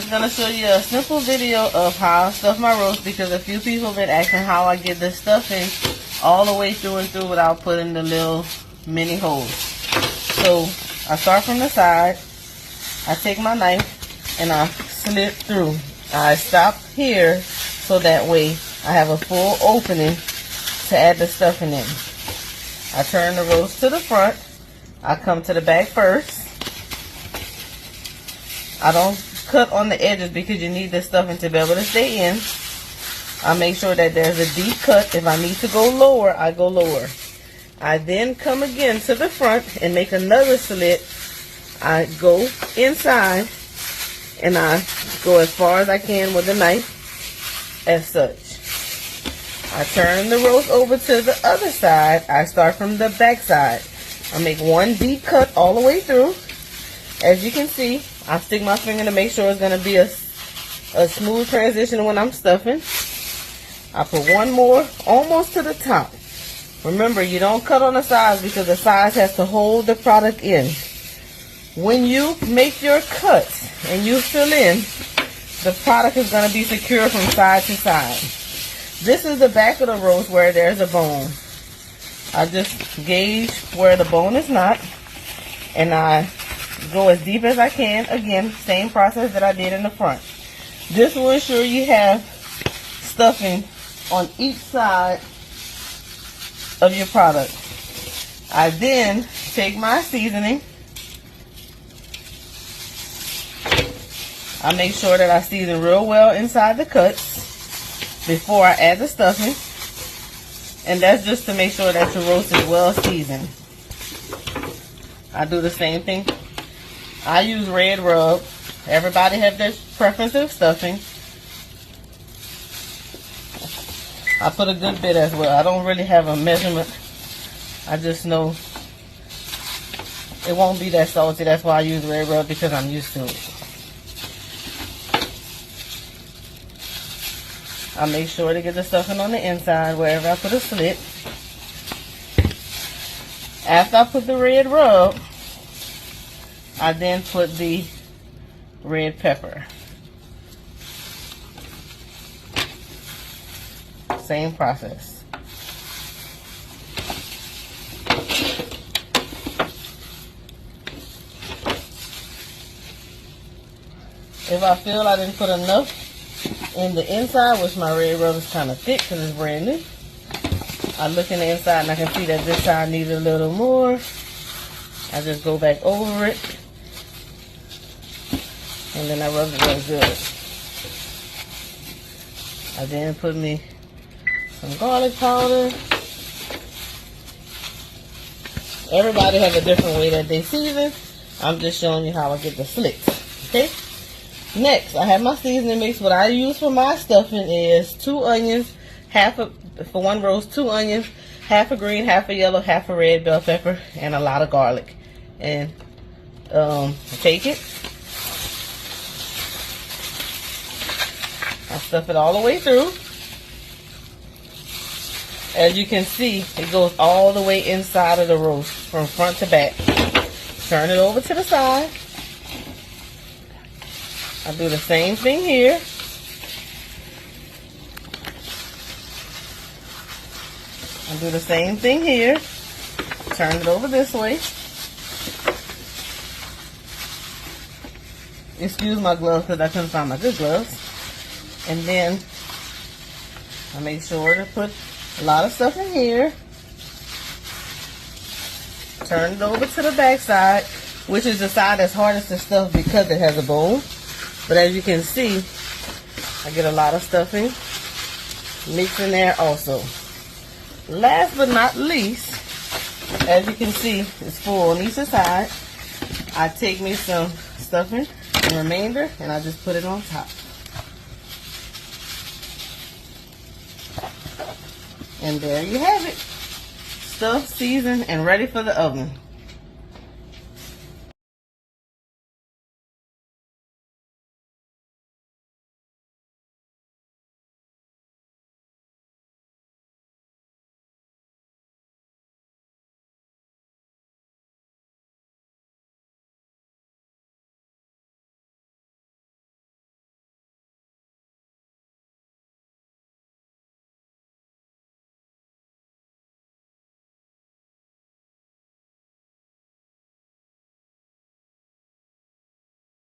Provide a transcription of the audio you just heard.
just gonna show you a simple video of how I stuff my roast, because a few people have been asking how I get the stuffing all the way through and through without putting the little mini holes. So I start from the side, I take my knife and I slit through. I stop here so that way I have a full opening to add the stuffing in. I turn the roast to the front. I come to the back first. I don't cut on the edges because you need the stuffing to be able to stay in. I make sure that there's a deep cut. If I need to go lower, I go lower. I then come again to the front and make another slit. I go inside and I go as far as I can with the knife as such. I turn the roast over to the other side. I start from the back side. I make one deep cut all the way through. As you can see, I stick my finger to make sure it's going to be a smooth transition when I'm stuffing. I put one more almost to the top. Remember, you don't cut on the sides because the sides has to hold the product in. When you make your cuts and you fill in, the product is going to be secure from side to side. This is the back of the roast where there's a bone. I just gauge where the bone is not, and I go as deep as I can. Again, same process that I did in the front. This will ensure you have stuffing on each side of your product. I then take my seasoning. I make sure that I season real well inside the cuts before I add the stuffing. And that's just to make sure that your roast is well seasoned. I do the same thing. I use red rub. Everybody have their preference of stuffing. I put a good bit as well. I don't really have a measurement. I just know it won't be that salty. That's why I use red rub, because I'm used to it. I make sure to get the stuffing on the inside wherever I put a slit. After I put the red rub, I then put the red pepper. Same process. If I feel I didn't put enough in the inside, which my red rub is kind of thick because it's brand new, I look in the inside and I can see that this side needs a little more. I just go back over it and then I rub it real good. I then put me some garlic powder. Everybody has a different way that they season. I'm just showing you how I get the slits. Okay? Next, I have my seasoning mix. What I use for my stuffing is 2 onions, for one roast, 2 onions, half a green, half a yellow, half a red bell pepper, and a lot of garlic. And take it. I stuff it all the way through. As you can see, it goes all the way inside of the roast from front to back. Turn it over to the side. I do the same thing here. I do the same thing here. Turn it over this way. Excuse my gloves because I couldn't find my good gloves. And then I make sure to put a lot of stuff in here. Turn it over to the back side, which is the side that's hardest to stuff because it has a bowl. But as you can see, I get a lot of stuffing mixed in there also. Last but not least, as you can see, it's full on each side. I take me some stuffing, the remainder, and I just put it on top. And there you have it. Stuffed, seasoned, and ready for the oven.